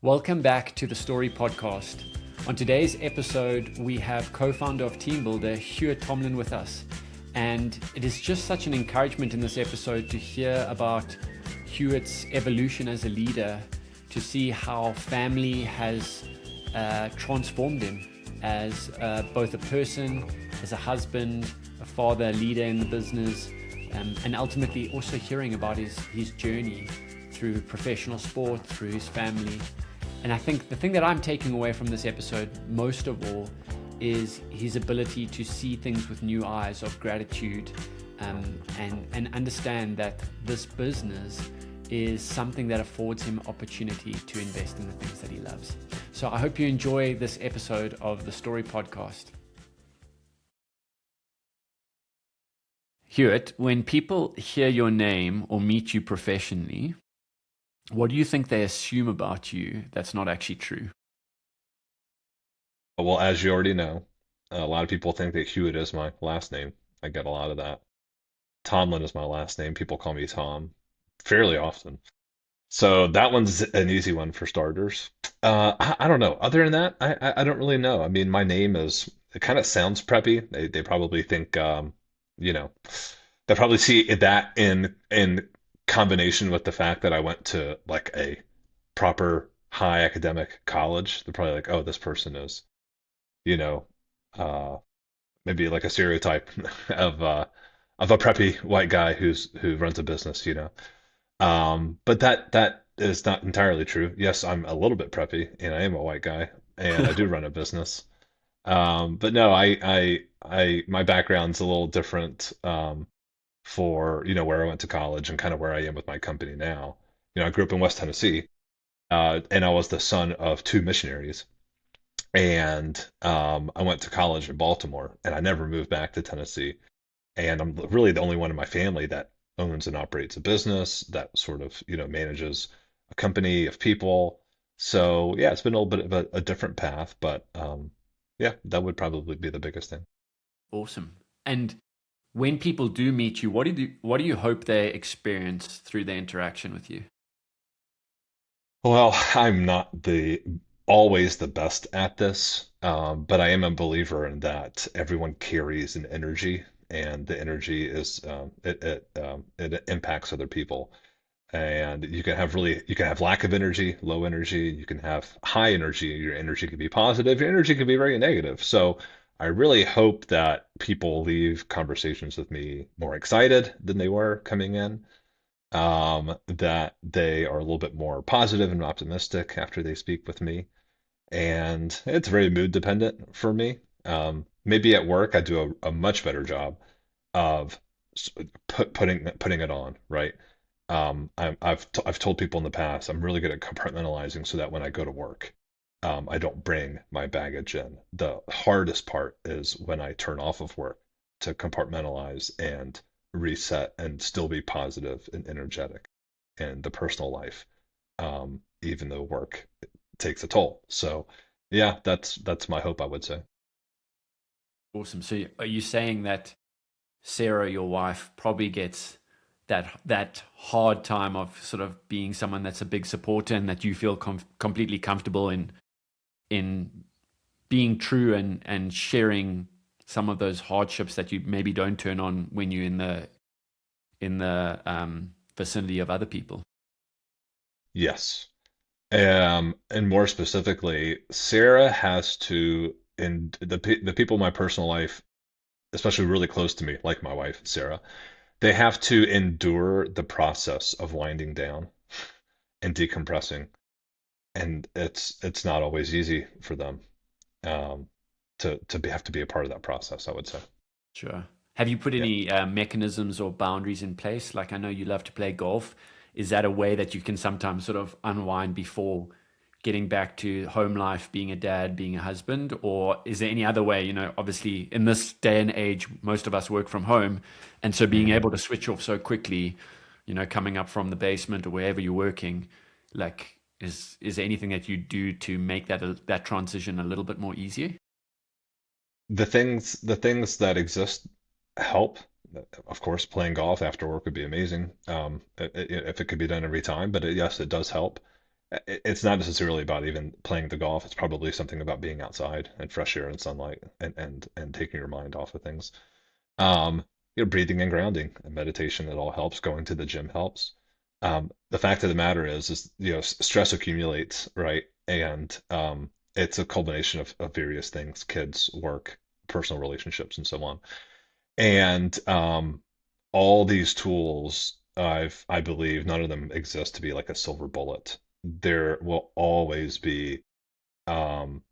Welcome back to the Story Podcast. On today's episode, we have co-founder of Team Builder, Hewitt Tomlin, with us. And it is just such an encouragement in this episode to hear about Hewitt's evolution as a leader, to see how family has transformed him as both a person, as a husband, a father, a leader in the business, and ultimately also hearing about his journey through professional sport, through his family. And I think the thing that I'm taking away from this episode most of all is his ability to see things with new eyes of gratitude, and understand that this business is something that affords him opportunity to invest in the things that he loves. So I hope you enjoy this episode of the Story Podcast. Hewitt, when people hear your name or meet you professionally, what do you think they assume about you that's not actually true? Well, as you already know, a lot of people think that Hewitt is my last name. I get a lot of that. Tomlin is my last name. People call me Tom fairly often. So that one's an easy one for starters. I don't know. Other than that, I don't really know. I mean, my name is, it kind of sounds preppy. They probably think, you know, they probably see that in combination with the fact that I went to like a proper high academic college. They're probably like, oh, this person is, you know, uh, maybe like a stereotype of uh, of a preppy white guy who runs a business. But that is not entirely true. Yes, I'm a little bit preppy, and I am a white guy, and I do run a business. But no, my background's a little different, for where I went to college and kind of where I am with my company now. I grew up in West Tennessee, and I was the son of two missionaries. And I went to college in Baltimore, and I never moved back to Tennessee. And I'm really the only one in my family that owns and operates a business that sort of, manages a company of people. So yeah, it's been a little bit of a different path, but yeah, that would probably be the biggest thing. Awesome. And when people do meet you, what do you hope they experience through their interaction with you? Well, I'm not the always the best at this, but I am a believer in that everyone carries an energy, and the energy is it impacts other people. And you can have lack of energy, low energy, you can have high energy. Your energy can be positive, your energy can be very negative. So I really hope that people leave conversations with me more excited than they were coming in, that they are a little bit more positive and optimistic after they speak with me. And it's very mood dependent for me. Maybe at work I do a much better job of putting it on, right? I've told people in the past I'm really good at compartmentalizing so that when I go to work, I don't bring my baggage in. The hardest part is when I turn off of work to compartmentalize and reset and still be positive and energetic in the personal life, even though work takes a toll. So, yeah, that's my hope, I would say. Awesome. So are you saying that Sarah, your wife, probably gets that hard time of sort of being someone that's a big supporter and that you feel completely comfortable in being true and sharing some of those hardships that you maybe don't turn on when you're in the vicinity of other people? Yes. And more specifically, Sarah has to, and the people in my personal life, especially really close to me, like my wife, Sarah, they have to endure the process of winding down and decompressing, and it's not always easy for them, um, have to be a part of that process, I would say. Sure. Have you put Yeah. any mechanisms or boundaries in place? Like I know you love to play golf. Is that a way that you can sometimes sort of unwind before getting back to home life, being a dad, being a husband? Or is there any other way? Obviously in this day and age, most of us work from home. And so being hmm able to switch off so quickly, coming up from the basement or wherever you're working, like is there anything that you do to make that transition a little bit more easier? the things that exist help. Of course, playing golf after work would be amazing, if it could be done every time, but yes, it does help. it's not necessarily about even playing the golf. It's probably something about being outside and fresh air and sunlight and taking your mind off of things. Um, breathing and grounding and meditation, it all helps. Going to the gym helps. The fact of the matter is, stress accumulates, right? And it's a culmination of various things, kids, work, personal relationships, and so on. And all these tools, I believe none of them exist to be like a silver bullet. There will always be um,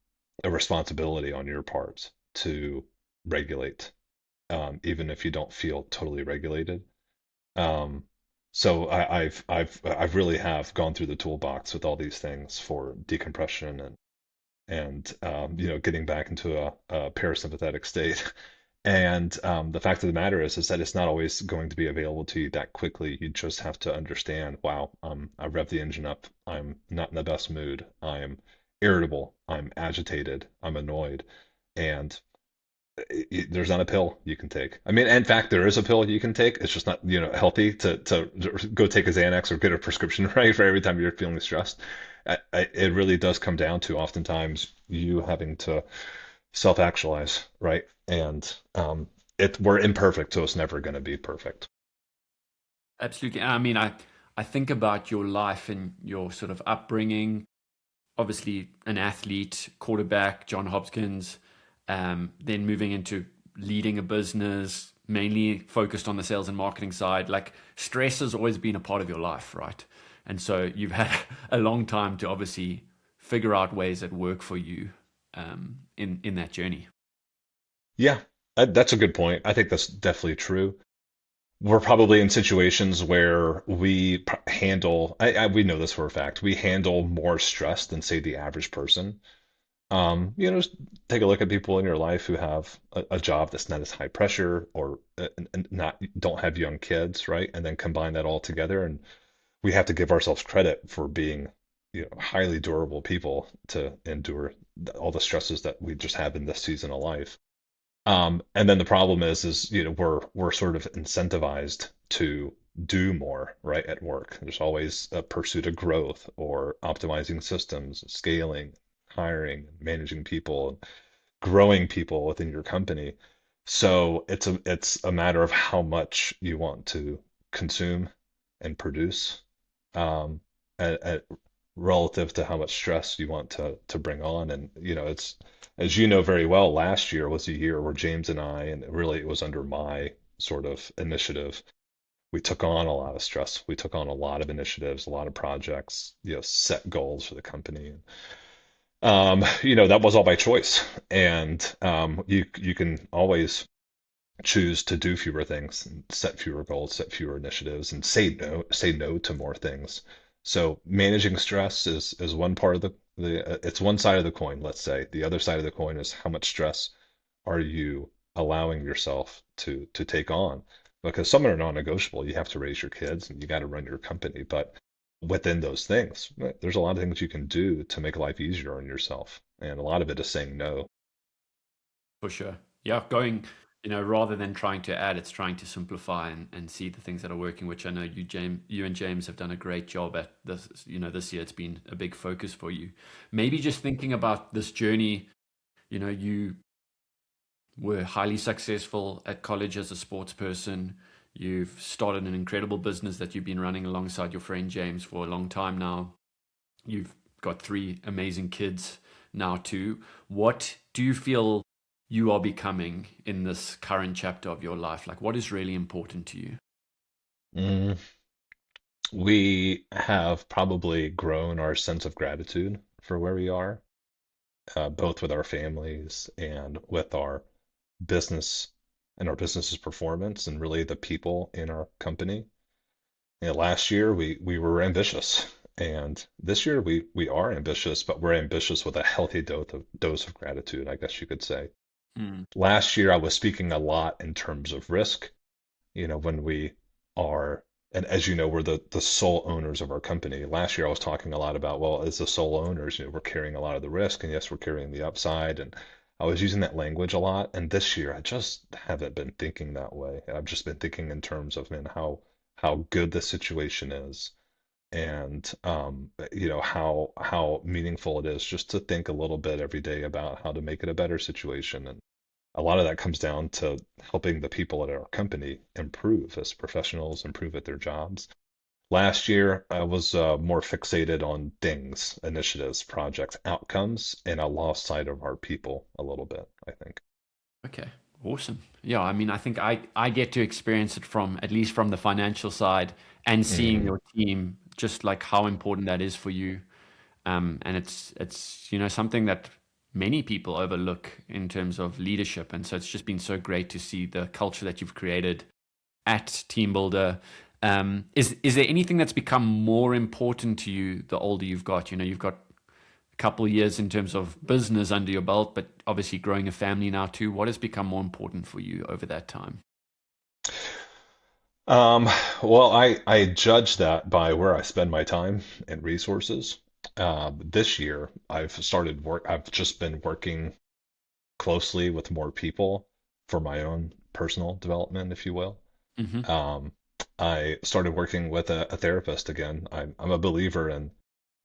a responsibility on your part to regulate, even if you don't feel totally regulated. Um, so I've really have gone through the toolbox with all these things for decompression and getting back into a parasympathetic state. And the fact of the matter is that it's not always going to be available to you that quickly. You just have to understand, wow, I rev the engine up. I'm not in the best mood. I'm irritable. I'm agitated. I'm annoyed. And there's not a pill you can take. I mean, in fact, there is a pill you can take. It's just not, healthy to go take a Xanax or get a prescription, right, for every time you're feeling stressed. It really does come down to oftentimes you having to self-actualize, right? And we're imperfect, so it's never going to be perfect. Absolutely. I mean, I think about your life and your sort of upbringing. Obviously, an athlete, quarterback, John Hopkins, then moving into leading a business, mainly focused on the sales and marketing side. Like stress has always been a part of your life, right? And so you've had a long time to obviously figure out ways that work for you in that journey. Yeah, that's a good point. I think that's definitely true. We're probably in situations where we know this for a fact, we handle more stress than, say, the average person. Just take a look at people in your life who have a job that's not as high pressure or and not don't have young kids, right? And then combine that all together, and we have to give ourselves credit for being, highly durable people to endure all the stresses that we just have in this season of life. And then the problem is, we're sort of incentivized to do more, right, at work. There's always a pursuit of growth or optimizing systems, scaling, hiring, managing people, growing people within your company. So it's a matter of how much you want to consume and produce, um, at relative to how much stress you want to bring on. And it's, as you know very well, last year was a year where James and I, and really it was under my sort of initiative, we took on a lot of stress. We took on a lot of initiatives, a lot of projects, set goals for the company. That was all by choice. And you can always choose to do fewer things and set fewer goals, set fewer initiatives, and say no to more things. So managing stress is one part of the it's one side of the coin, let's say. The other side of the coin is how much stress are you allowing yourself to take on? Because some are non-negotiable. You have to raise your kids and you got to run your company, but within those things, right, there's a lot of things you can do to make life easier on yourself, and a lot of it is saying no. For sure. Yeah, going, rather than trying to add, it's trying to simplify and see the things that are working, which I know you and James have done a great job at this. This year it's been a big focus for you. Maybe just thinking about this journey, you were highly successful at college as a sports person. You've started an incredible business that you've been running alongside your friend James for a long time now. You've got three amazing kids now too. What do you feel you are becoming in this current chapter of your life? Like, what is really important to you? Mm, we have probably grown our sense of gratitude for where we are, both with our families and with our business and our business's performance and really the people in our company. Last year we were ambitious, and this year we are ambitious, but we're ambitious with a healthy dose of gratitude, I guess you could say. Mm. Last year I was speaking a lot in terms of risk, when we are, and as you know, we're the sole owners of our company. Last year I was talking a lot about, well, as the sole owners, we're carrying a lot of the risk, and yes, we're carrying the upside, and I was using that language a lot. And this year I just haven't been thinking that way. I've just been thinking in terms of, man, how good the situation is, and how meaningful it is just to think a little bit every day about how to make it a better situation. And a lot of that comes down to helping the people at our company improve as professionals, improve at their jobs. Last year, I was more fixated on things, initiatives, projects, outcomes, and I lost sight of our people a little bit, I think. Okay, awesome. Yeah, I mean, I think I get to experience it from at least from the financial side and seeing Hmm. your team, just like how important that is for you. And it's something that many people overlook in terms of leadership. And so it's just been so great to see the culture that you've created at Team Builder. Is there anything that's become more important to you the older you've got? You've got a couple of years in terms of business under your belt, but obviously growing a family now too. What has become more important for you over that time? Um, well, I judge that by where I spend my time and resources. This year, I've just been working closely with more people for my own personal development, if you will. Hmm. Um, I started working with a therapist again. I'm a believer in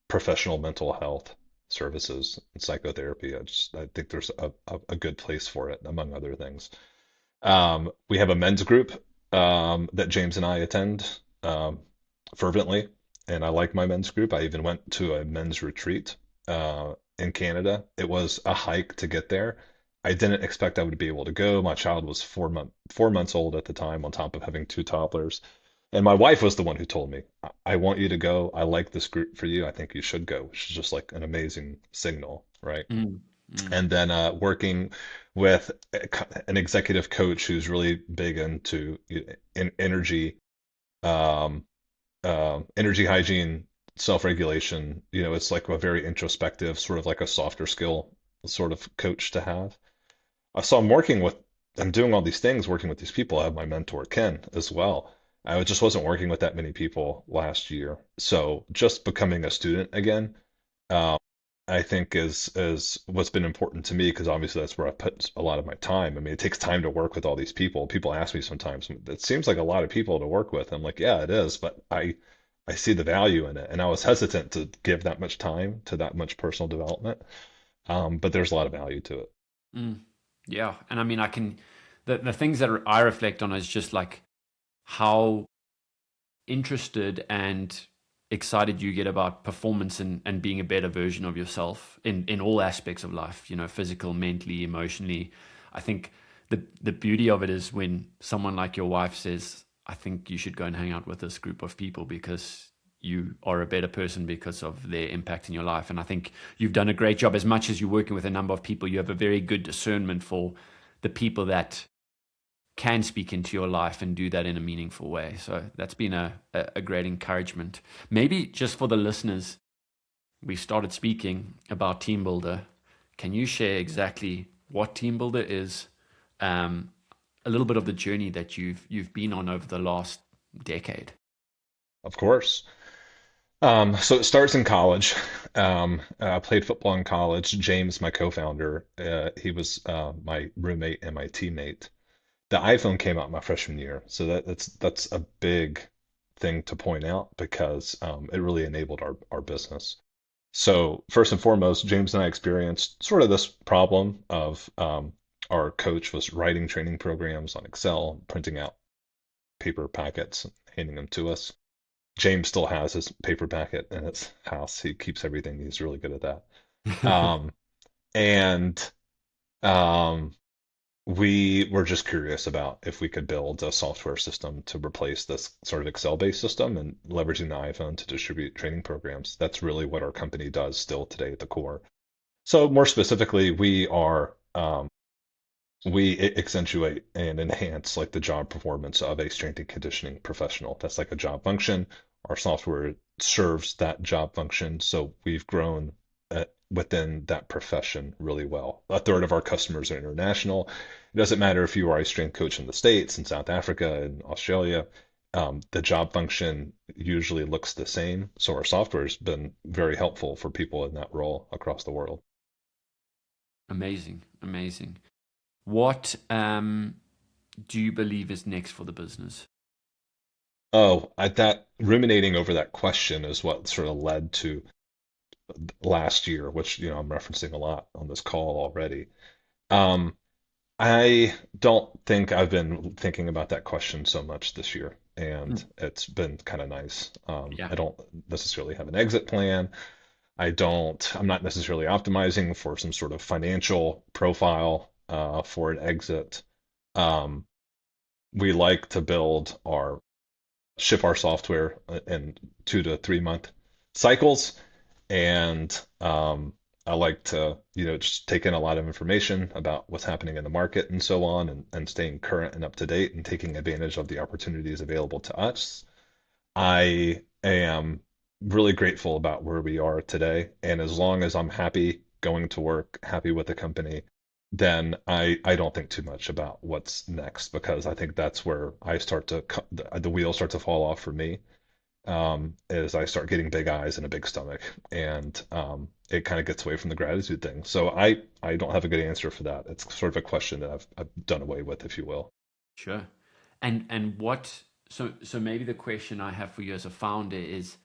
professional mental health services and psychotherapy. I think there's a good place for it, among other things. We have a men's group that James and I attend fervently, and I like my men's group. I even went to a men's retreat in Canada. It was a hike to get there. I didn't expect I would be able to go. My child was 4 months old at the time, on top of having two toddlers. And my wife was the one who told me, I want you to go. I like this group for you. I think you should go, which is just like an amazing signal, right? Mm, mm, And then working with an executive coach who's really big into energy, um, energy hygiene, self-regulation. It's like a very introspective, sort of like a softer skill sort of coach to have. So I'm doing all these things, working with these people. I have my mentor, Ken, as well. I just wasn't working with that many people last year. So just becoming a student again, um, I think is what's been important to me, because obviously that's where I put a lot of my time. I mean, it takes time to work with all these people. People ask me sometimes, it seems like a lot of people to work with. I'm like, yeah, it is, but I see the value in it, and I was hesitant to give that much time to that much personal development. But there's a lot of value to it. mm. Yeah, and I mean, the things that I reflect on is just like how interested and excited you get about performance and being a better version of yourself in all aspects of life, physical, mentally, emotionally. I think the beauty of it is when someone like your wife says, I think you should go and hang out with this group of people because you are a better person because of their impact in your life. And I think you've done a great job. As much as you're working with a number of people, you have a very good discernment for the people that can speak into your life and do that in a meaningful way. So that's been a great encouragement. Maybe just for the listeners, we started speaking about Team Builder. Can you share exactly what Team Builder is? Um, a little bit of the journey that you've been on over the last decade. Of course. So it starts in college. I played football in college. James, my co-founder, he was my roommate and my teammate. The iPhone came out my freshman year, so that's a big thing to point out, because it really enabled our business. So first and foremost, James and I experienced sort of this problem of our coach was writing training programs on Excel, printing out paper packets, and handing them to us. James still has his paper packet in his house. He keeps everything. He's really good at that. Um, and um, we were just curious about if we could build a software system to replace this sort of Excel-based system, and leveraging the iPhone to distribute training programs. That's really what our company does still today at the core. So more specifically, we accentuate and enhance like the job performance of a strength and conditioning professional. That's like a job function. Our software serves that job function. So we've grown within that profession really well. A third of our customers are international. It doesn't matter if you are a strength coach in the States, in South Africa, in Australia. The job function usually looks the same. So our software has been very helpful for people in that role across the world. Amazing, amazing. What do you believe is next for the business? Oh, that ruminating over that question is what sort of led to last year, which, I'm referencing a lot on this call already. Um, I don't think I've been thinking about that question so much this year, and Mm. it's been kind of nice. Yeah. I don't necessarily have an exit plan. I'm not necessarily optimizing for some sort of financial profile for an exit. Um, we like to ship our software in 2 to 3 month cycles. And I like to, just take in a lot of information about what's happening in the market and so on, and staying current and up to date and taking advantage of the opportunities available to us. I am really grateful about where we are today. And as long as I'm happy going to work, happy with the company, then I don't think too much about what's next, because I think that's where the wheels start to fall off for me, as I start getting big eyes and a big stomach, and it kind of gets away from the gratitude thing. So I don't have a good answer for that. It's sort of a question that I've done away with, if you will. Sure. And what so maybe the question I have for you as a founder is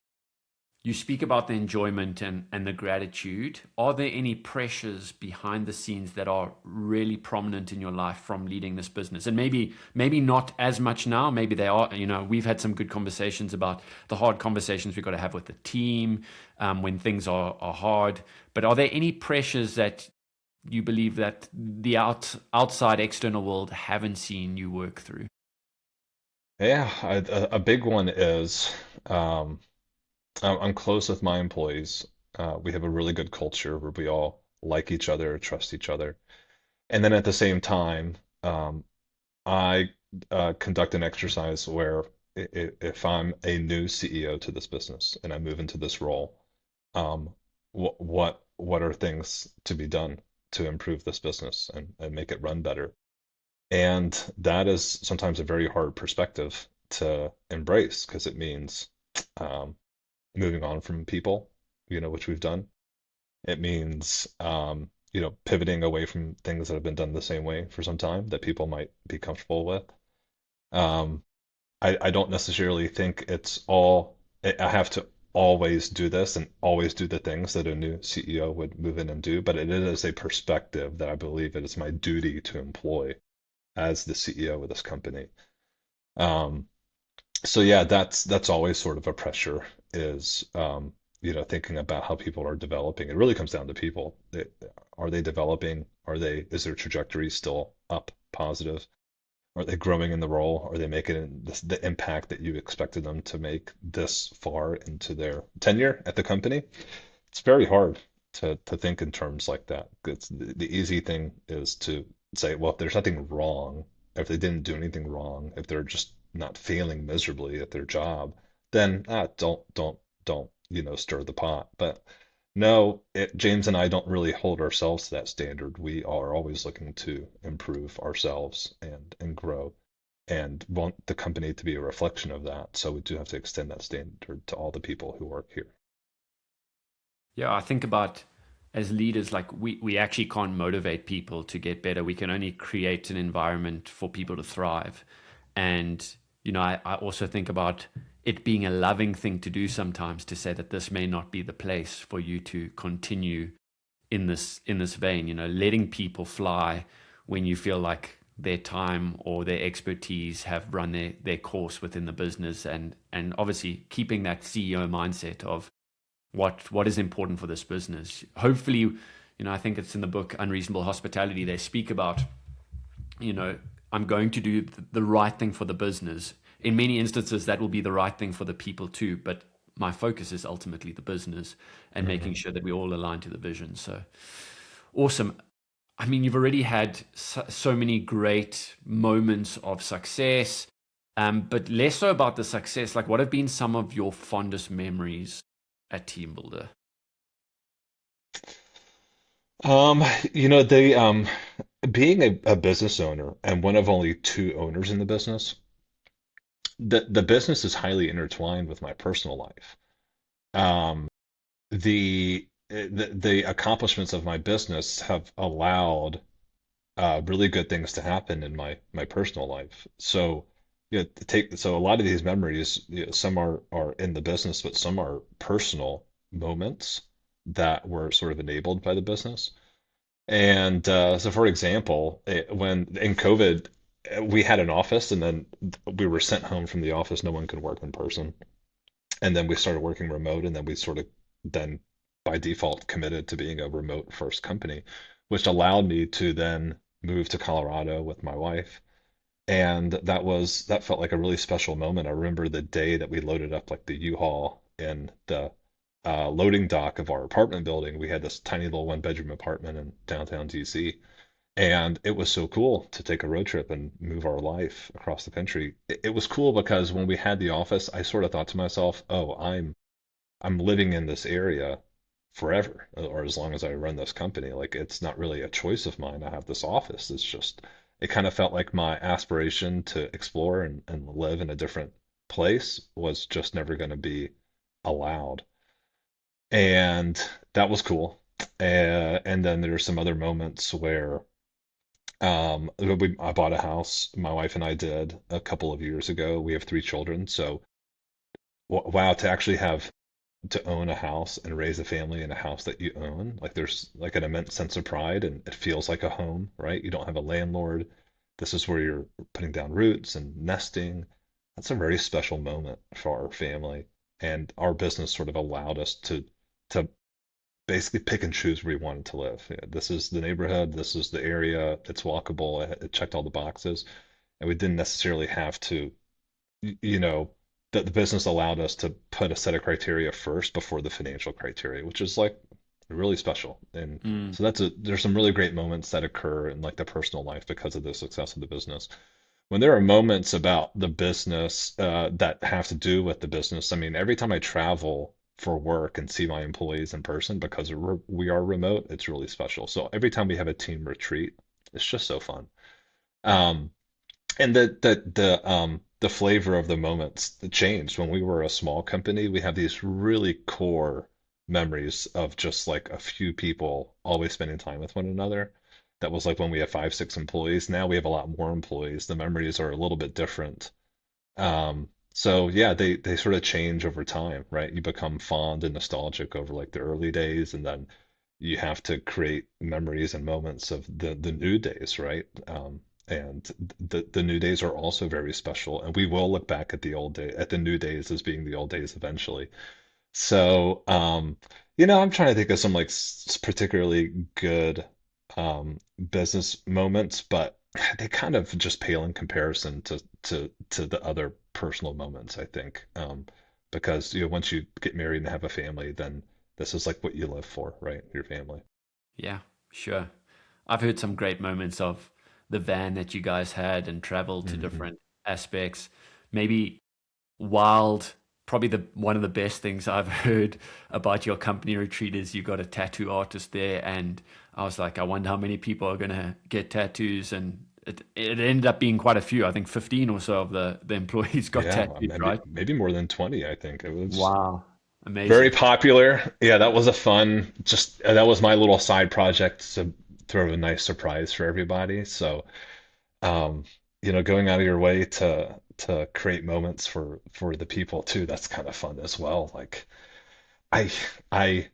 you speak about the enjoyment and the gratitude. Are there any pressures behind the scenes that are really prominent in your life from leading this business? And maybe not as much now. Maybe they are. We've had some good conversations about the hard conversations we've got to have with the team when things are hard. But are there any pressures that you believe that the outside external world haven't seen you work through? Yeah, a big one is, um, I'm close with my employees. We have a really good culture where we all like each other, trust each other. And then at the same time, I conduct an exercise where, if I'm a new CEO to this business and I move into this role, um, what are things to be done to improve this business and make it run better? And that is sometimes a very hard perspective to embrace, because it means um, moving on from people, which we've done. It means, pivoting away from things that have been done the same way for some time that people might be comfortable with. Um, I don't necessarily think I have to always do this and always do the things that a new CEO would move in and do, but it is a perspective that I believe it is my duty to employ as the CEO of this company. Um, so yeah, that's always sort of a pressure, is, thinking about how people are developing. It really comes down to people. Are they developing? Is their trajectory still up, positive? Are they growing in the role? Are they making the impact that you expected them to make this far into their tenure at the company? It's very hard to think in terms like that. The easy thing is to say, well, if there's nothing wrong, if they didn't do anything wrong, if they're just not failing miserably at their job, then don't, stir the pot. But no, James and I don't really hold ourselves to that standard. We are always looking to improve ourselves and grow, and want the company to be a reflection of that. So we do have to extend that standard to all the people who work here. Yeah, I think about as leaders, like we actually can't motivate people to get better. We can only create an environment for people to thrive. And, I also think about it being a loving thing to do sometimes to say that this may not be the place for you to continue in this vein, letting people fly when you feel like their time or their expertise have run their course within the business and obviously keeping that CEO mindset of what is important for this business. Hopefully, I think it's in the book Unreasonable Hospitality. They speak about, I'm going to do the right thing for the business. In many instances, that will be the right thing for the people too. But my focus is ultimately the business and making Hmm. sure that we all align to the vision. So awesome. I mean, you've already had so many great moments of success, but less so about the success. Like, what have been some of your fondest memories at Team Builder? Um, they being a business owner and one of only two owners in the business, the business is highly intertwined with my personal life. Um, the accomplishments of my business have allowed really good things to happen in my personal life. So take so a lot of these memories, some are in the business, but some are personal moments that were sort of enabled by the business. And so, for example, when in COVID, we had an office, and then we were sent home from the office. No one could work in person, and then we started working remote, and then we sort of then by default committed to being a remote first company, which allowed me to then move to Colorado with my wife. And that felt like a really special moment. I remember the day that we loaded up like the U-Haul in the loading dock of our apartment building. We had this tiny little one bedroom apartment in downtown DC. And it was so cool to take a road trip and move our life across the country. It was cool because when we had the office, I sort of thought to myself, "Oh, I'm living in this area forever, or as long as I run this company. Like it's not really a choice of mine. I have this office. It's just, it kind of felt like my aspiration to explore and live in a different place was just never going to be allowed. And that was cool. And then there's some other moments where I bought a house. My wife and I did a couple of years ago. We have 3 children, so wow, to actually have to own a house and raise a family in a house that you own, like there's like an immense sense of pride and it feels like a home, right? You don't have a landlord. This is where you're putting down roots and nesting. That's a very special moment for our family. And our business sort of allowed us to basically pick and choose where we wanted to live. Yeah, this is the neighborhood, this is the area, it's walkable, it checked all the boxes, and we didn't necessarily have to you know, the business allowed us to put a set of criteria first before the financial criteria, which is like really special. And Mm, so there's some really great moments that occur in like the personal life because of the success of the business. When there are moments about the business that have to do with the business, I mean, every time I travel for work and see my employees in person because we are remote, it's really special. So every time we have a team retreat, it's just so fun. Um, and the flavor of the moments changed. When we were a small company, we have these really core memories of just like a few people always spending time with one another. That was like when we had 5, 6 employees. Now we have a lot more employees. The memories are a little bit different. So yeah, they sort of change over time, right? You become fond and nostalgic over like the early days, and then you have to create memories and moments of the new days, right? And the new days are also very special, and we will look back at the new days as being the old days eventually. So, I'm trying to think of some like particularly good business moments, but they kind of just pale in comparison to the other personal moments, I think. Because once you get married and have a family, then this is like what you live for, right? Your family. yeah, sure. I've heard some great moments of the van that you guys had and traveled to Hmm. different aspects. Maybe wild, probably the one of the best things I've heard about your company retreat is you got a tattoo artist there, and I was like, I wonder how many people are gonna get tattoos, and it ended up being quite a few. I think 15 or so of the employees got Yeah, tattoos, maybe right? maybe more than 20, I think. It was Wow, very amazing. popular. Yeah, that was a fun, just that was my little side project to throw a nice surprise for everybody. So, um, going out of your way to create moments for the people too, that's kind of fun as well. Like I I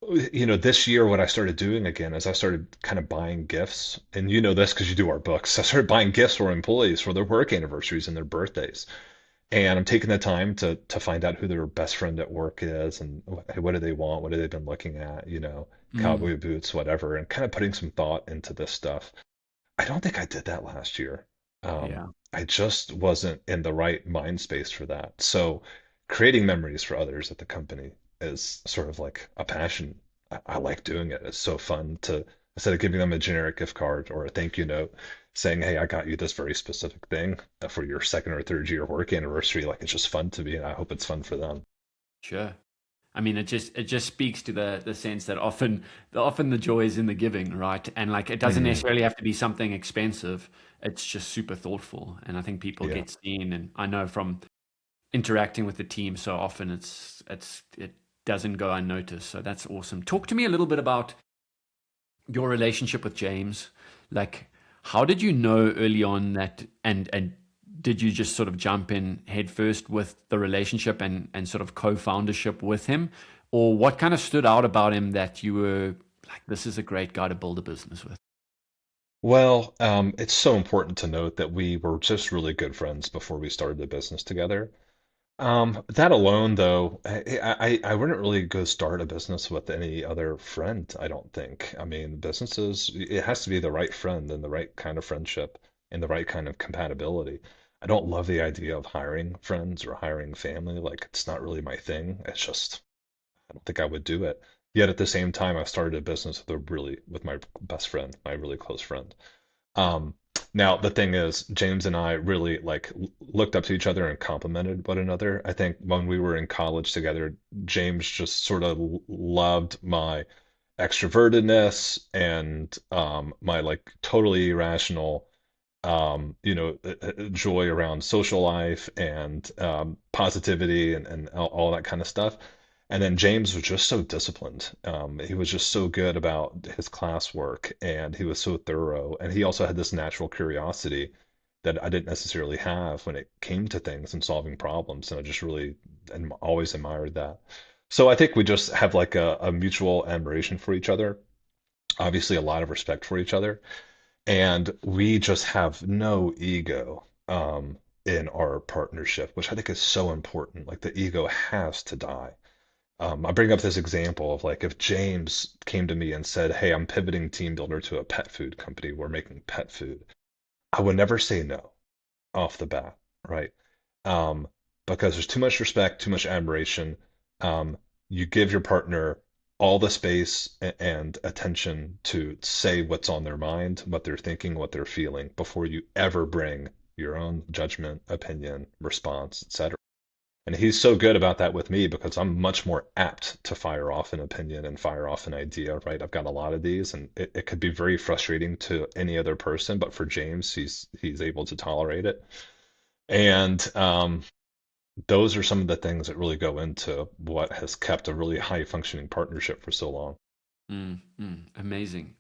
this year what I started doing again is I started kind of buying gifts. And you know this because you do our books. I started buying gifts for employees for their work anniversaries and their birthdays. And I'm taking the time to find out who their best friend at work is and what do they want, what have they been looking at, Mm, cowboy boots, whatever, and kind of putting some thought into this stuff. I don't think I did that last year. yeah, I just wasn't in the right mind space for that. So creating memories for others at the company is sort of like a passion. I like doing it. It's so fun to, instead of giving them a generic gift card or a thank you note, saying, "Hey, I got you this very specific thing for your second or third year work anniversary." Like it's just fun to me, and I hope it's fun for them. sure. I mean, it just speaks to the sense that often the joy is in the giving, right? And like it doesn't Hmm. necessarily have to be something expensive. It's just super thoughtful, and I think people Yeah. get seen. And I know from interacting with the team so often, it doesn't go unnoticed. So that's awesome. Talk to me a little bit about your relationship with James. Like, how did you know early on that, and did you just sort of jump in head first with the relationship and sort of co-foundership with him? Or what kind of stood out about him that you were like, this is a great guy to build a business with? Well, it's so important to note that we were just really good friends before we started the business together. That alone, though, I wouldn't really go start a business with any other friend, I don't think. I mean, businesses, it has to be the right friend and the right kind of friendship and the right kind of compatibility. I don't love the idea of hiring friends or hiring family. Like, it's not really my thing. It's just, I don't think I would do it. Yet at the same time, I started a business with my best friend, my really close friend. Um, Now the thing is, James and I really looked up to each other and complimented one another. I think when we were in college together, James just sort of loved my extrovertedness and my like totally irrational joy around social life and positivity and all that kind of stuff. And then James was just so disciplined. He was just so good about his classwork and he was so thorough. And he also had this natural curiosity that I didn't necessarily have when it came to things and solving problems. And I just really and always admired that. So I think we just have like a mutual admiration for each other, obviously a lot of respect for each other. And we just have no ego in our partnership, which I think is so important. Like the ego has to die. I bring up this example of like if James came to me and said, "Hey, I'm pivoting Team Builder to a pet food company. We're making pet food." I would never say no off the bat, right? Um, because there's too much respect, too much admiration. Um, you give your partner all the space and attention to say what's on their mind, what they're thinking, what they're feeling, before you ever bring your own judgment, opinion, response, etc. And he's so good about that with me because I'm much more apt to fire off an opinion and fire off an idea, right? I've got a lot of these, and it could be very frustrating to any other person, but for James, he's able to tolerate it. And those are some of the things that really go into what has kept a really high functioning partnership for so long. Amazing.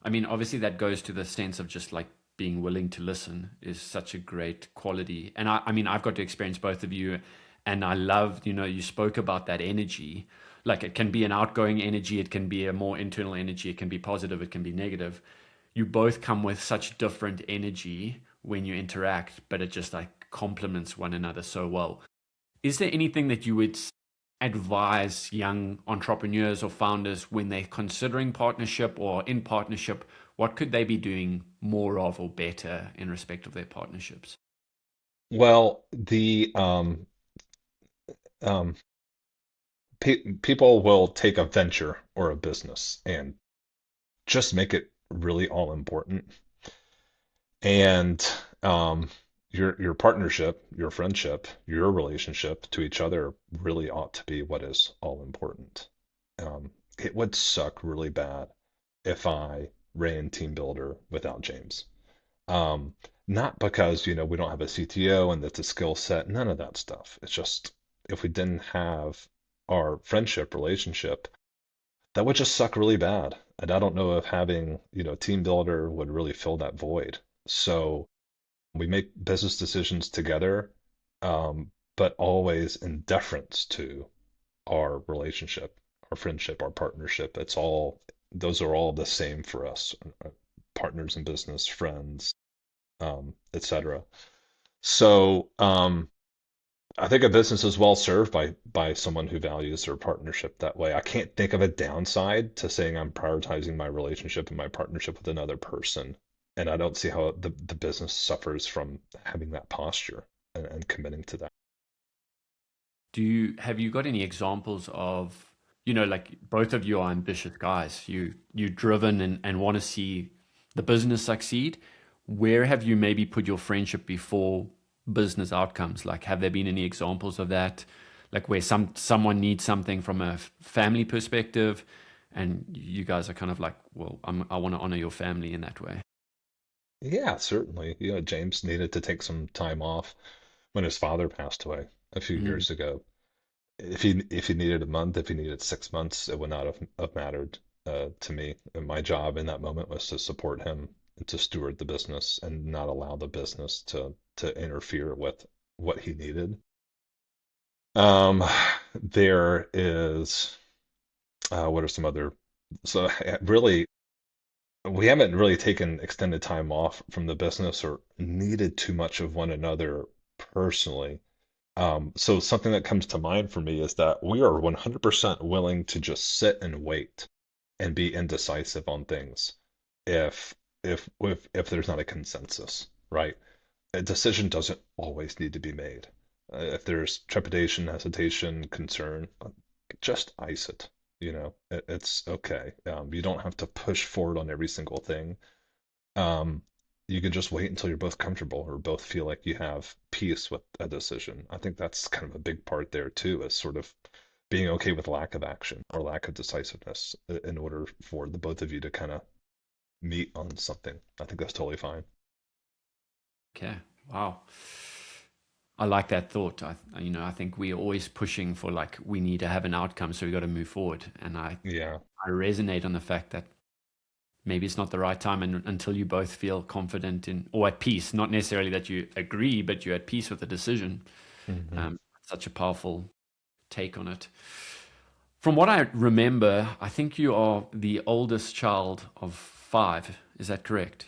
I mean, obviously that goes to the sense of just like being willing to listen is such a great quality. And I mean, I've got to experience both of you, and I love, you spoke about that energy. Like it can be an outgoing energy, it can be a more internal energy, it can be positive, it can be negative. You both come with such different energy when you interact, but it just like complements one another so well. Is there anything that you would advise young entrepreneurs or founders when they're considering partnership or in partnership? What could they be doing more of or better in respect of their partnerships? Well, the um, people will take a venture or a business and just make it really all important. And your partnership, your friendship, your relationship to each other really ought to be what is all important. It would suck really bad if I ran Team Builder without James. Um, Not because, we don't have a CTO and that's a skill set, none of that stuff. It's just if we didn't have our friendship relationship, that would just suck really bad. And I don't know if having, Team Builder would really fill that void. So we make business decisions together, but always in deference to our relationship, our friendship, our partnership. Those are all the same for us, partners in business, friends, etc. So, I think a business is well served by someone who values their partnership that way. I can't think of a downside to saying I'm prioritizing my relationship and my partnership with another person. And I don't see how the business suffers from having that posture and committing to that. Have you got any examples of, like both of you are ambitious guys. You're driven and want to see the business succeed. Where have you maybe put your friendship before business outcomes? Like, have there been any examples of that? Like where someone needs something from a family perspective, and you guys are kind of like, well, I want to honor your family in that way. Yeah, certainly. James needed to take some time off when his father passed away a few Mm, years ago. If he needed a month, if he needed 6 months, it would not have mattered to me. And my job in that moment was to support him and to steward the business and not allow the business to interfere with what he needed. Um, there is what are some other so really we haven't really taken extended time off from the business or needed too much of one another personally. So something that comes to mind for me is that we are 100% willing to just sit and wait and be indecisive on things if if there's not a consensus, right? A decision doesn't always need to be made. If there's trepidation, hesitation, concern, just ice it. It's okay. You don't have to push forward on every single thing. Um, you can just wait until you're both comfortable or both feel like you have peace with a decision. I think that's kind of a big part there too, is sort of being okay with lack of action or lack of decisiveness in order for the both of you to kind of meet on something. I think that's totally fine. Okay. Wow. I like that thought. I think we're always pushing for like we need to have an outcome, so we got to move forward. And Yeah. I resonate on the fact that maybe it's not the right time until you both feel confident in or at peace. Not necessarily that you agree, but you're at peace with the decision. Hmm. Such a powerful take on it. From what I remember, I think you are the oldest child of five. Is that correct?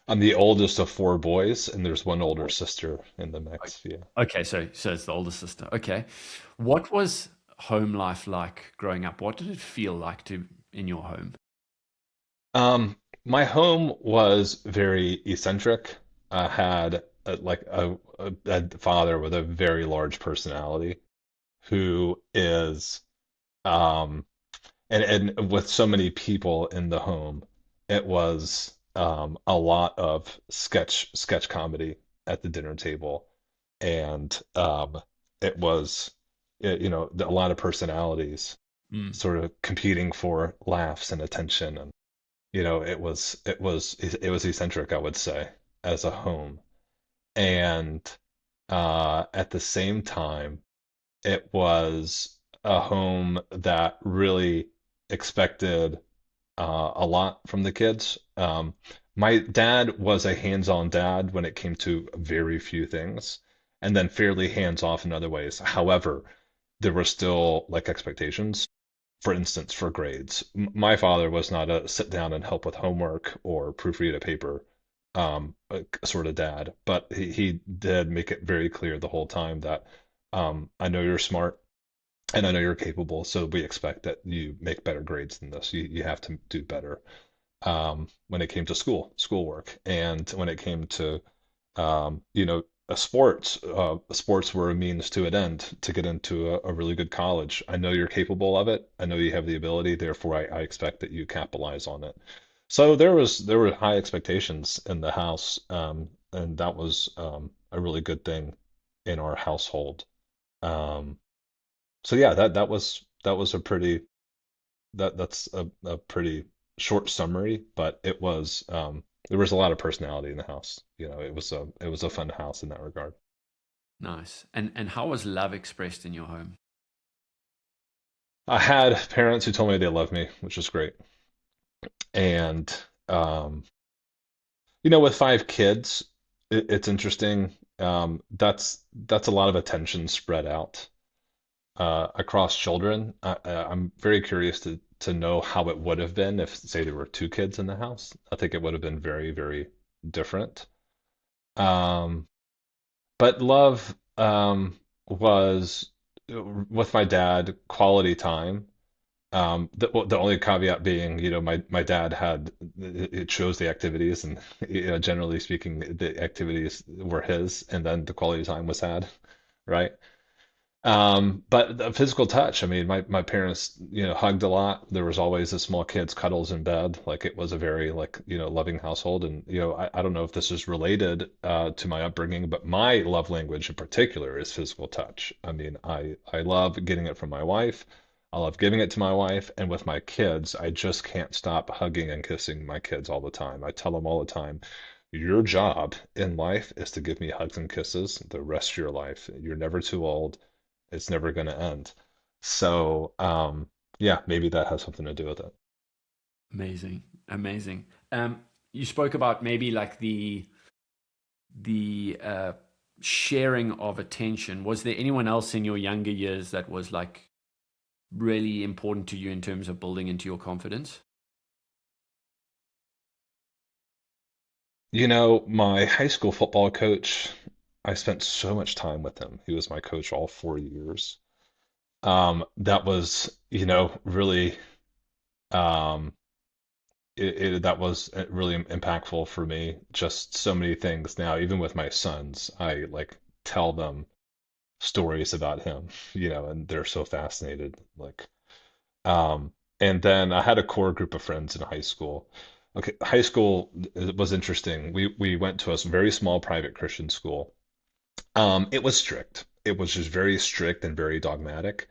I'm the oldest of four boys, and there's one older sister in the mix. Yeah. Okay, so it's the older sister. Okay. What was home life like growing up? What did it feel like to in your home? My home was very eccentric. I had a father with a very large personality who is um and with so many people in the home, it was a lot of sketch comedy at the dinner table, and it was a lot of personalities Mm, sort of competing for laughs and attention, and it was eccentric, I would say, as a home, and at the same time it was a home that really expected a lot from the kids. My dad was a hands-on dad when it came to very few things, and then fairly hands-off in other ways. However, there were still like expectations. For instance, for grades, my father was not a sit down and help with homework or proofread a paper sort of dad, but he did make it very clear the whole time that I know you're smart and I know you're capable, so we expect that you make better grades than this. You have to do better when it came to schoolwork, and when it came to sports were a means to an end to get into a really good college. I know you're capable of it. I know you have the ability. Therefore, I expect that you capitalize on it. So there were high expectations in the house, and that was a really good thing in our household. Um, so yeah, that was a pretty that's a pretty short summary, but it was there was a lot of personality in the house. It was a fun house in that regard. nice. And how was love expressed in your home? I had parents who told me they loved me, which was great. And um, with five kids, it's interesting. That's a lot of attention spread out across children. I'm very curious to know how it would have been if, say, there were two kids in the house. I think it would have been very, very different. Um, but love was with my dad quality time. The only caveat being, my dad had it shows the activities, and generally speaking, the activities were his, and then the quality time was had, right? But the physical touch, I mean, my parents, hugged a lot. There was always a small kids cuddles in bed. Like it was a very like, loving household. And, I don't know if this is related to my upbringing, but my love language in particular is physical touch. I mean, I love getting it from my wife. I love giving it to my wife. And with my kids, I just can't stop hugging and kissing my kids all the time. I tell them all the time, your job in life is to give me hugs and kisses the rest of your life. You're never too old. It's never going to end. So, yeah, maybe that has something to do with it. Amazing, amazing. you spoke about maybe like the sharing of attention. Was there anyone else in your younger years that was like really important to you in terms of building into your confidence? My high school football coach, I spent so much time with him. He was my coach all 4 years. That was, really, um, that was really impactful for me. Just so many things now, even with my sons, I like tell them stories about him, and they're so fascinated. And then I had a core group of friends in high school. Okay, high school was interesting. We went to a very small private Christian school. It was strict. It was just very strict and very dogmatic.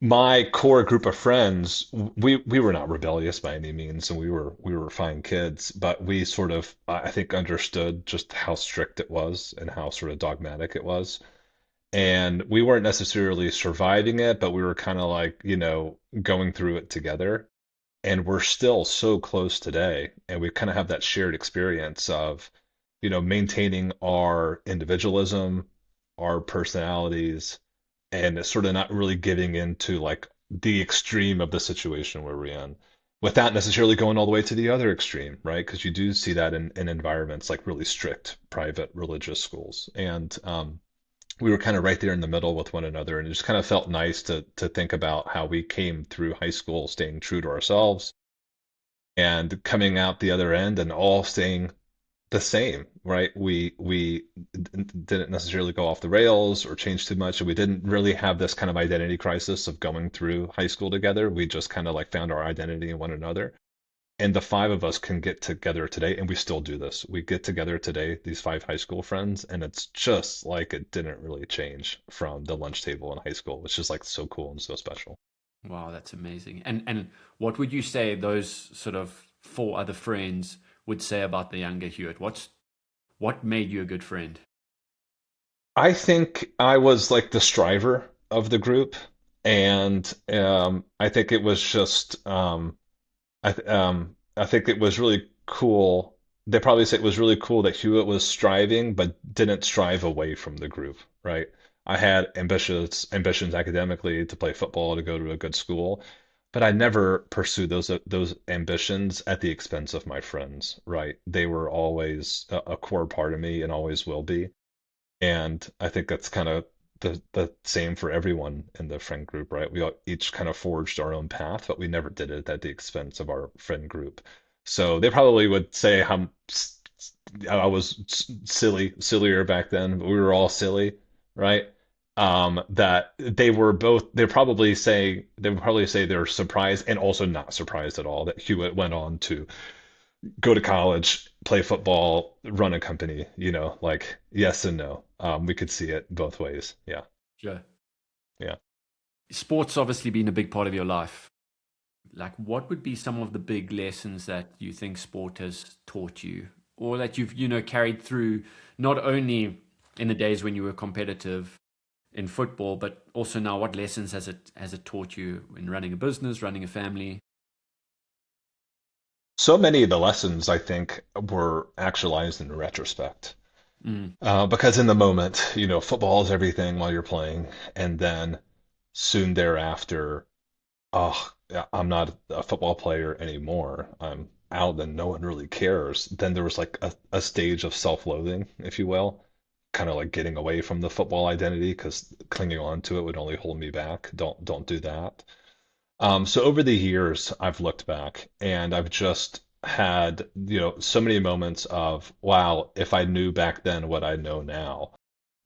My core group of friends, we were not rebellious by any means, and we were fine kids, but we sort of, I think, understood just how strict it was and how sort of dogmatic it was. And we weren't necessarily surviving it, but we were kind of like, going through it together. And we're still so close today. And we kind of have that shared experience of, maintaining our individualism, our personalities, and sort of not really giving into like the extreme of the situation where we're in without necessarily going all the way to the other extreme, right? Because you do see that in environments like really strict private religious schools. And we were kind of right there in the middle with one another, and it just kind of felt nice to think about how we came through high school staying true to ourselves and coming out the other end and all staying the same, right? We didn't necessarily go off the rails or change too much, and we didn't really have this kind of identity crisis of going through high school together. We just kind of like found our identity in one another. And the five of us can get together today, and we still do this. We get together today, these five high school friends, and it's just like it didn't really change from the lunch table in high school, which is like so cool and so special. Wow, that's amazing. And what would you say those sort of four other friends would say about the younger Hewitt? What made you a good friend? I think I was like the striver of the group, and I think it was just I think it was really cool. They probably say it was really cool that Hewitt was striving, but didn't strive away from the group, right? I had ambitions academically to play football, to go to a good school, but I never pursued those ambitions at the expense of my friends, right? They were always a core part of me and always will be. And I think that's kind of the same for everyone in the friend group, right? We all, each kind of forged our own path, but we never did it at the expense of our friend group. So they probably would say I was sillier back then, but we were all silly, right? That they were both, they would probably say they're surprised and also not surprised at all that Hewitt went on to go to college, play football, run a company, like yes and no. We could see it both ways. Yeah. Sure. Yeah. Sports obviously been a big part of your life. Like, what would be some of the big lessons that you think sport has taught you, or that you've, carried through not only in the days when you were competitive in football, but also now what lessons has it taught you in running a business, running a family? So many of the lessons I think were actualized in retrospect. Mm, Because in the moment, football is everything while you're playing, and then soon thereafter, oh, yeah, I'm not a football player anymore. I'm out and no one really cares. Then there was like a stage of self-loathing, if you will, kind of like getting away from the football identity because clinging on to it would only hold me back. Don't do that. So over the years, I've looked back and I've just had, so many moments of, wow, if I knew back then what I know now,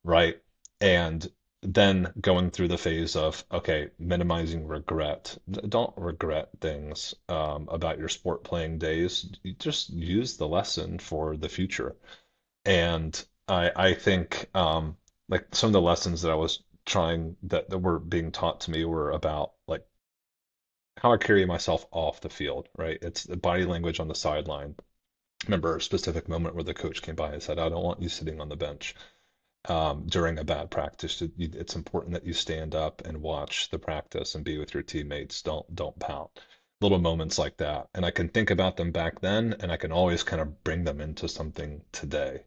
right? And then going through the phase of, okay, minimizing regret. Don't regret things about your sport playing days. You just use the lesson for the future. And I think like some of the lessons that I was trying that were being taught to me were about like how I carry myself off the field, right? It's the body language on the sideline. I remember a specific moment where the coach came by and said, I don't want you sitting on the bench during a bad practice. It's important that you stand up and watch the practice and be with your teammates. Don't pout. little moments like that. And I can think about them back then, and I can always kind of bring them into something today,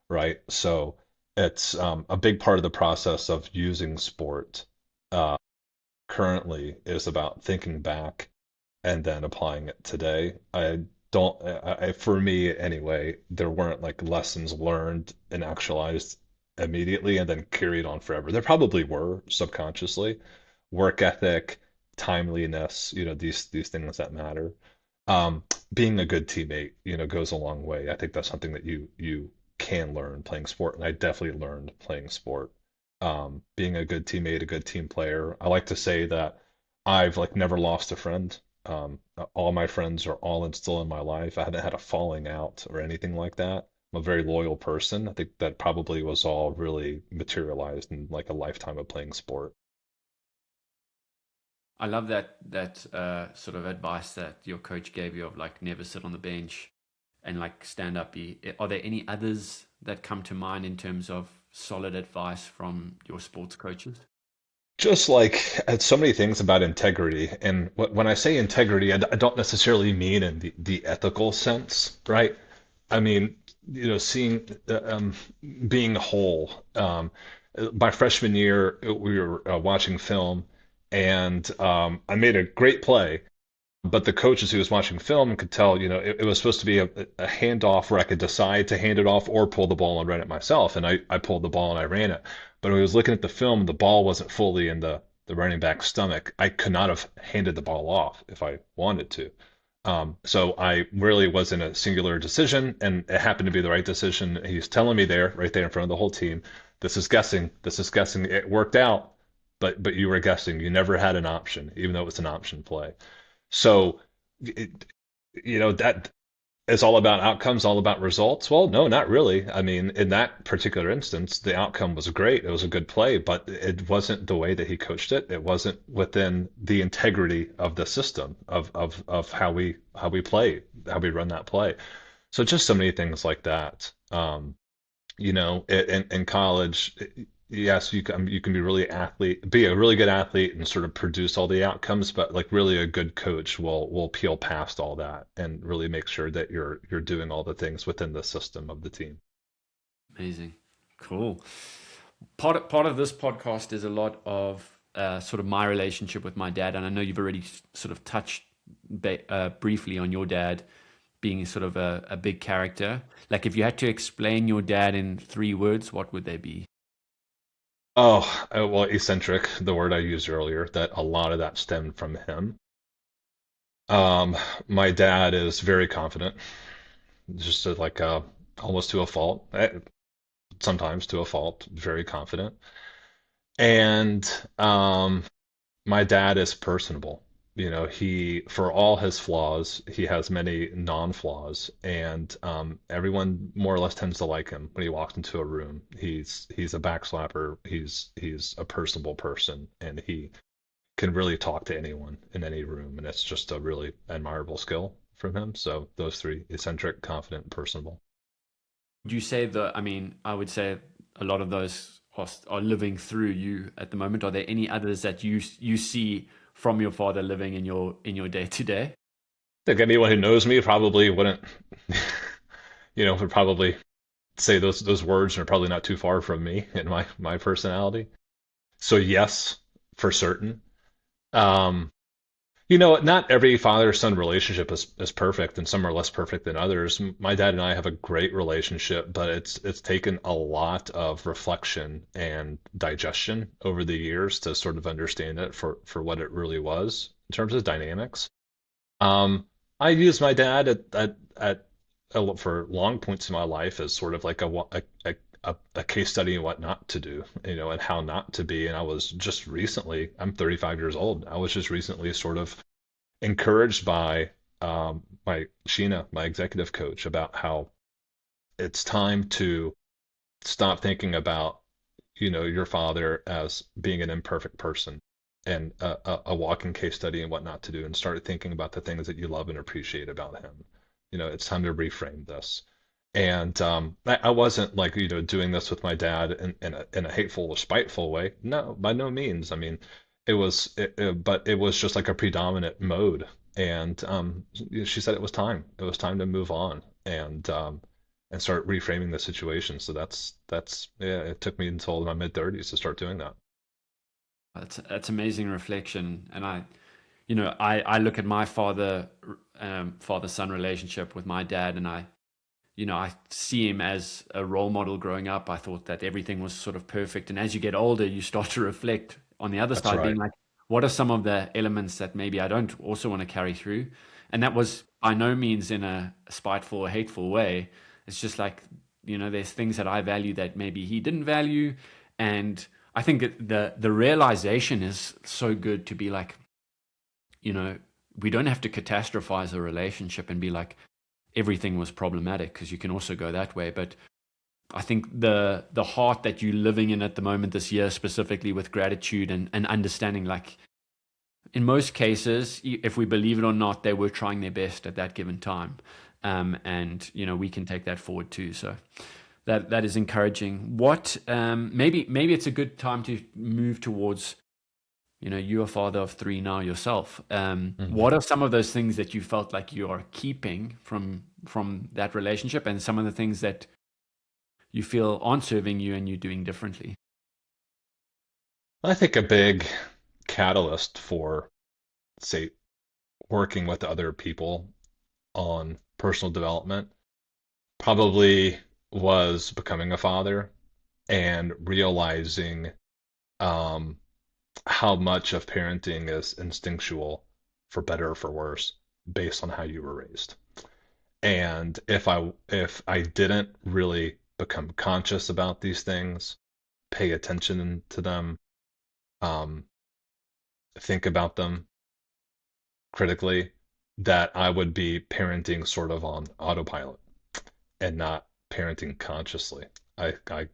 right? So it's a big part of the process of using sport uh, currently is about thinking back and then applying it today. I don't, for me anyway, there weren't like lessons learned and actualized immediately and then carried on forever. There probably were subconsciously. Work ethic, timeliness, these things that matter. Um, Being a good teammate, goes a long way. I think that's something that you can learn playing sport, and I definitely learned playing sport. Being a good teammate, a good team player. I like to say that I've like never lost a friend. All my friends are all still in my life. I haven't had a falling out or anything like that. I'm a very loyal person. I think that probably was all really materialized in like a lifetime of playing sport. I love that sort of advice that your coach gave you of like never sit on the bench and like stand up. Are there any others that come to mind in terms of solid advice from your sports coaches? Just like so many things about integrity, and when I say integrity, I don't necessarily mean in the ethical sense, right? I mean, seeing, being whole. My freshman year, we were watching film, and I made a great play, but the coach, as he was watching film, could tell, it was supposed to be a handoff where I could decide to hand it off or pull the ball and run it myself. And I pulled the ball and I ran it. But when he was looking at the film, the ball wasn't fully in the running back's stomach. I could not have handed the ball off if I wanted to. So I really was in a singular decision, and it happened to be the right decision. He's telling me there, right there in front of the whole team, this is guessing. This is guessing. It worked out, but you were guessing. You never had an option, even though it was an option play. So, it, that is all about outcomes, all about results. Well, no, not really. I mean, in that particular instance, the outcome was great. It was a good play, but it wasn't the way that he coached it. It wasn't within the integrity of the system of how we play, how we run that play. So just so many things like that. In college, yes, you can be a really good athlete and sort of produce all the outcomes, but like really a good coach will peel past all that and really make sure that you're doing all the things within the system of the team. Amazing. Cool. Part of this podcast is a lot of sort of my relationship with my dad, and I know you've already sort of touched briefly on your dad being sort of a big character. Like, if you had to explain your dad in 3 words, what would they be? Oh, well, eccentric, the word I used earlier, that a lot of that stemmed from him. Um, my dad is very confident, just like almost to a fault. Sometimes to a fault, very confident. And my dad is personable. For all his flaws, he has many non-flaws, and everyone more or less tends to like him when he walks into a room. He's a backslapper. He's a personable person, and he can really talk to anyone in any room, and it's just a really admirable skill from him. So those three: eccentric, confident, personable. Would you say that, I mean, I would say a lot of those are living through you at the moment. Are there any others that you see from your father living in your day to day? I think anyone who knows me probably wouldn't, would probably say those words are probably not too far from me and my personality. So yes, for certain. Um, Not every father-son relationship is perfect, and some are less perfect than others. My dad and I have a great relationship, but it's taken a lot of reflection and digestion over the years to sort of understand it for what it really was in terms of dynamics. Um, I use my dad for long points in my life as sort of like a case study in what not to do, and how not to be. And I was just recently, I'm 35 years old. I was just recently sort of encouraged by my Sheena, my executive coach, about how it's time to stop thinking about, your father as being an imperfect person and a walking case study and what not to do, and start thinking about the things that you love and appreciate about him. It's time to reframe this. And I wasn't like, doing this with my dad in a hateful or spiteful way. No, by no means. I mean, but it was just like a predominant mode. And she said it was time. It was time to move on and start reframing the situation. So that's yeah. It took me until my mid 30s to start doing that. That's amazing reflection, and I look at my father son relationship with my dad, and I see him as a role model growing up. I thought that everything was sort of perfect. And as you get older, you start to reflect on the other That's side, being right. like, what are some of the elements that maybe I don't also want to carry through? And that was by no means in a spiteful or hateful way. It's just like, there's things that I value that maybe he didn't value. And I think the realization is so good to be like, you know, we don't have to catastrophize a relationship and be like, everything was problematic, because you can also go that way. But I think the heart that you're living in at the moment this year, specifically with gratitude and understanding, like in most cases, if we believe it or not, they were trying their best at that given time, and we can take that forward too. So that is encouraging. What maybe it's a good time to move towards, you're a father of three now yourself. Mhm. What are some of those things that you felt like you are keeping from that relationship, and some of the things that you feel aren't serving you and you're doing differently? I think a big catalyst for, say, working with other people on personal development probably was becoming a father and realizing um, how much of parenting is instinctual, for better or for worse, based on how you were raised. And if I didn't really become conscious about these things, pay attention to them, um, think about them critically, that I would be parenting sort of on autopilot and not parenting consciously. I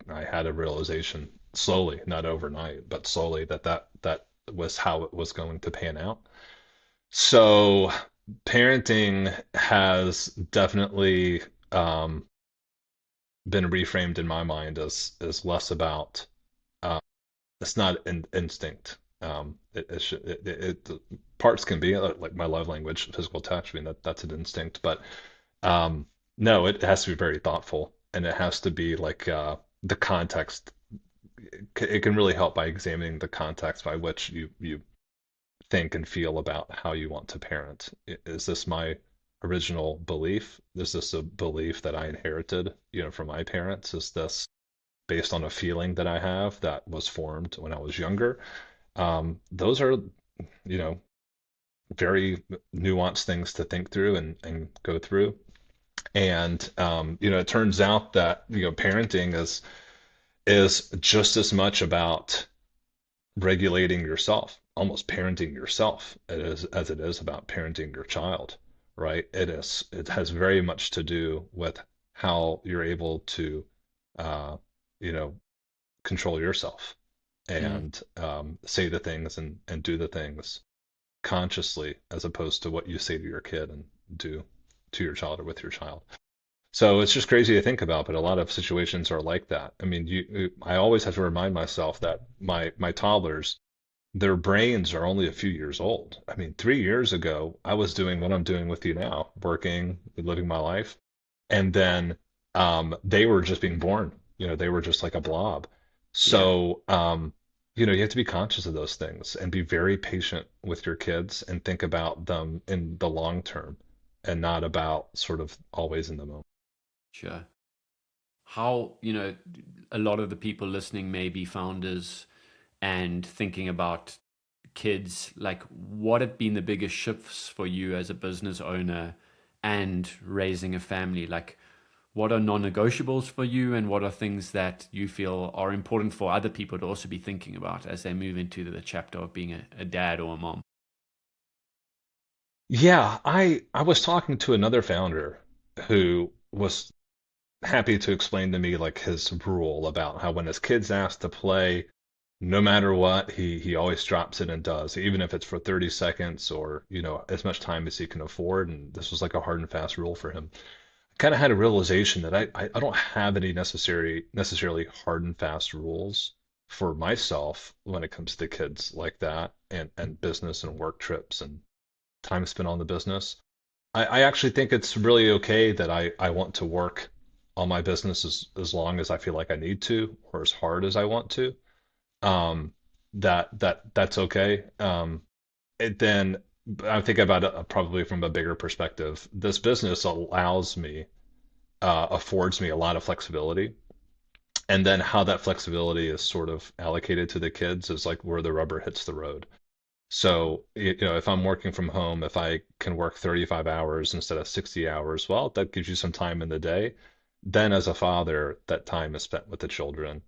had a realization slowly, not overnight, but slowly, that was how it was going to pan out. So parenting has definitely been reframed in my mind as less about it's not an instinct. Parts can be like my love language, physical touch. I mean that's an instinct, but um, no, it has to be very thoughtful, and it has to be like the context. It can really help by examining the context by which you think and feel about how you want to parent. Is this my original belief? Is this a belief that I inherited, from my parents? Is this based on a feeling that I have that was formed when I was younger? Those are, you know, very nuanced things to think through and go through. And it turns out that parenting is just as much about regulating yourself, almost parenting yourself, as it is about parenting your child, right? It has very much to do with how you're able to, uh, you know, control yourself Mm. and say the things and do the things consciously, as opposed to what you say to your kid and do to your child or with your child. So it's just crazy to think about, but a lot of situations are like that. I mean, I always have to remind myself that my toddlers, their brains are only a few years old. I mean, 3 years ago, I was doing what I'm doing with you now, working, living my life. And then they were just being born. They were just like a blob. Yeah. So, you have to be conscious of those things and be very patient with your kids and think about them in the long term and not about sort of always in the moment. Sure. How, a lot of the people listening may be founders and thinking about kids, like what have been the biggest shifts for you as a business owner and raising a family? Like, what are non-negotiables for you, and what are things that you feel are important for other people to also be thinking about as they move into the chapter of being a dad or a mom? Yeah, I was talking to another founder who was happy to explain to me like his rule about how when his kids ask to play, no matter what, he always drops it and does, even if it's for 30 seconds or, as much time as he can afford. And this was like a hard and fast rule for him. I kind of had a realization that I don't have any necessarily hard and fast rules for myself when it comes to kids like that and business and work trips time spent on the business. I actually think it's really okay that I want to work on my business as long as I feel like I need to, or as hard as I want to. Um, that's okay. Then I think about it probably from a bigger perspective. This business affords me a lot of flexibility, and then how that flexibility is sort of allocated to the kids is like where the rubber hits the road. So, if I'm working from home, if I can work 35 hours instead of 60 hours, well, that gives you some time in the day. Then, as a father, that time is spent with the children,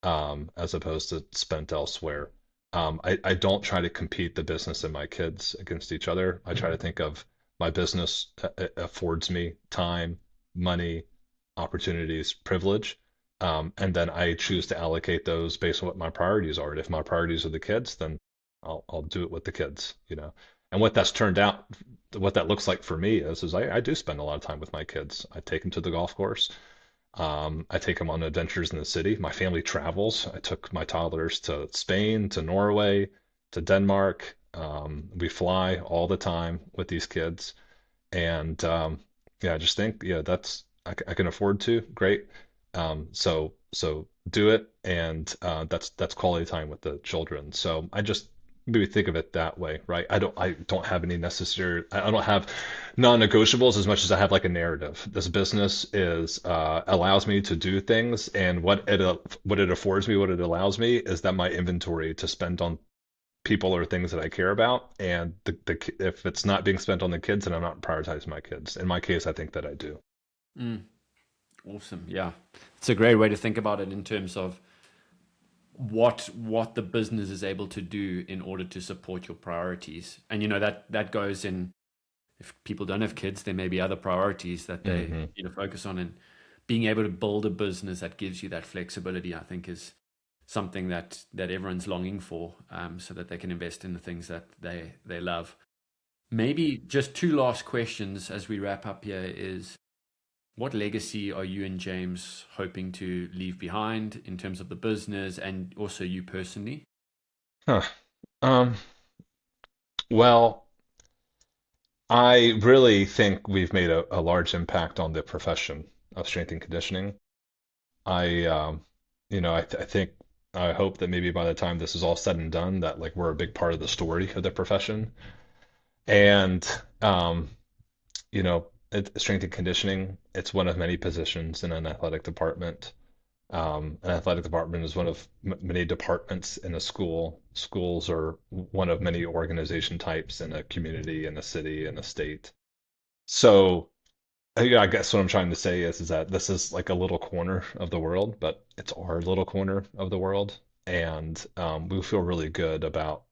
as opposed to spent elsewhere. I don't try to compete the business and my kids against each other. I try to think of my business affords me time, money, opportunities, privilege, and then I choose to allocate those based on what my priorities are. And if my priorities are the kids, then I'll do it with the kids, you know. And what that's turned out, what that looks like for me is I do spend a lot of time with my kids. I take them to the golf course. I take them on adventures in the city. My family travels. I took my toddlers to Spain, to Norway, to Denmark. We fly all the time with these kids. And yeah, I just think, yeah, I can afford to. Great. So do it, and that's quality time with the children. So I just maybe think of it that way, right? I don't have any necessary. I don't have non-negotiables as much as I have like a narrative. This business is allows me to do things, and what it affords me, what it allows me, is that my inventory to spend on people or things that I care about, and if it's not being spent on the kids, then I'm not prioritizing my kids. In my case, I think that I do. Mm, awesome. Yeah. It's a great way to think about it in terms of what the business is able to do in order to support your priorities. And that goes in, if people don't have kids, there may be other priorities that they Hmm. need to focus on. And being able to build a business that gives you that flexibility, I think, is something that everyone's longing for, so that they can invest in the things that they love. Maybe just two last questions as we wrap up here is, what legacy are you and James hoping to leave behind in terms of the business and also you personally? Huh. Um, well, I really think we've made a large impact on the profession of strength and conditioning. I, I think, I hope that maybe by the time this is all said and done, that like we're a big part of the story of the profession. And, um, strength and conditioning, it's one of many positions in an athletic department. An athletic department is one of many departments in a school. Schools are one of many organization types in a community, in a city, in a state. So, yeah, I guess what I'm trying to say is that this is like a little corner of the world, but it's our little corner of the world, and we feel really good about,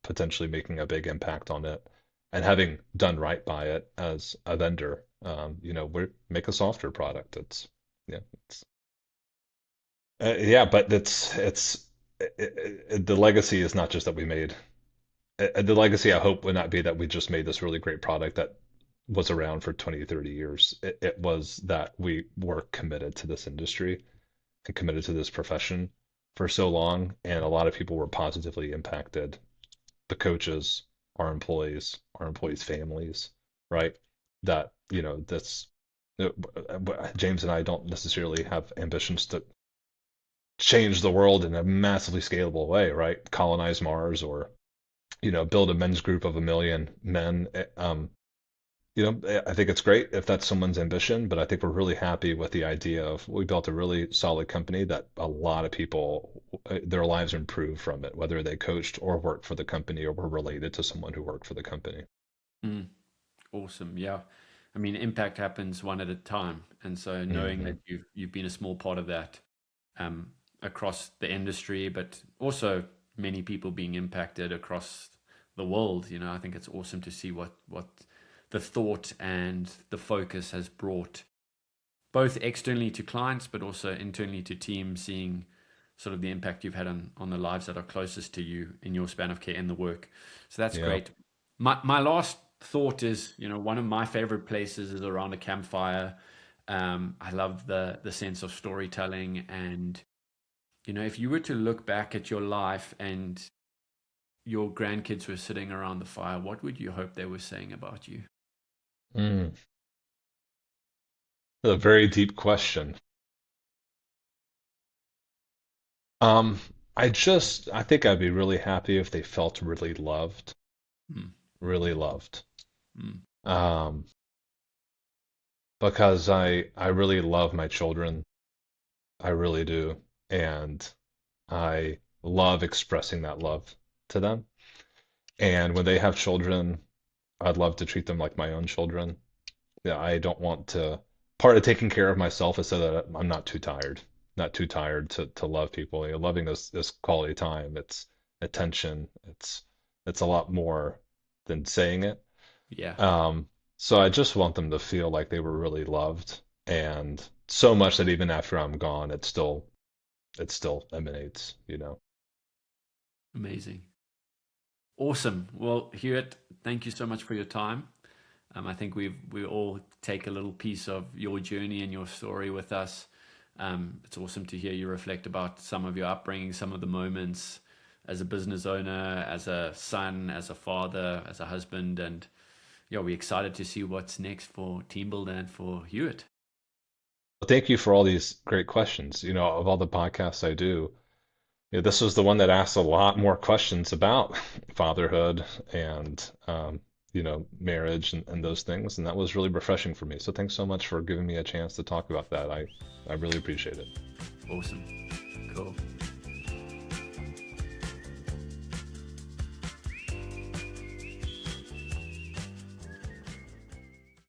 potentially making a big impact on it and having done right by it as a vendor. We make a software product. Yeah, yeah, but the legacy is not just that we made. The legacy, I hope, would not be that we just made this really great product that was around for 20, 30 years. It was that we were committed to this industry and committed to this profession for so long, and a lot of people were positively impacted. The coaches, our employees' families, right? That, James and I don't necessarily have ambitions to change the world in a massively scalable way, right? Colonize Mars or, build a men's group of 1 million men. I think it's great if that's someone's ambition, but I think we're really happy with the idea of we built a really solid company that a lot of people, their lives improved from it, whether they coached or worked for the company or were related to someone who worked for the company. Mm, awesome. Yeah. I mean, impact happens one at a time. And so knowing Hmm. that you've been a small part of that, um, across the industry, but also many people being impacted across the world, I think it's awesome to see what the thought and the focus has brought both externally to clients, but also internally to teams, seeing sort of the impact you've had on the lives that are closest to you in your span of care in the work. So that's Yeah. great. My last thought is, one of my favorite places is around a campfire. I love the sense of storytelling, and if you were to look back at your life and your grandkids were sitting around the fire, what would you hope they were saying about you? Mm, a very deep question. Um, I think I'd be really happy if they felt Mm, really loved. mm, Um, because I really love my children. I really do. And I love expressing that love to them. And when they have children, I'd love to treat them like my own children. Yeah, I don't want to. Part of taking care of myself is so that I'm not too tired to love people. You know, loving is quality time. It's attention. It's a lot more than saying it. yeah, Um, so I just want them to feel like they were really loved, and so much that even after I'm gone, it still emanates, you know. amazing. Awesome. Well, Hewitt, thank you so much for your time. I think we all take a little piece of your journey and your story with us. It's awesome to hear you reflect about some of your upbringing, some of the moments as a business owner, as a son, as a father, as a husband, and yeah, we're excited to see what's next for Team Builder and for Hewitt. Thank you for all these great questions. You know, of all the podcasts I do, yeah, this was the one that asked a lot more questions about fatherhood and marriage and those things, and that was really refreshing for me. So thanks so much for giving me a chance to talk about that. I really appreciate it. Awesome. Cool.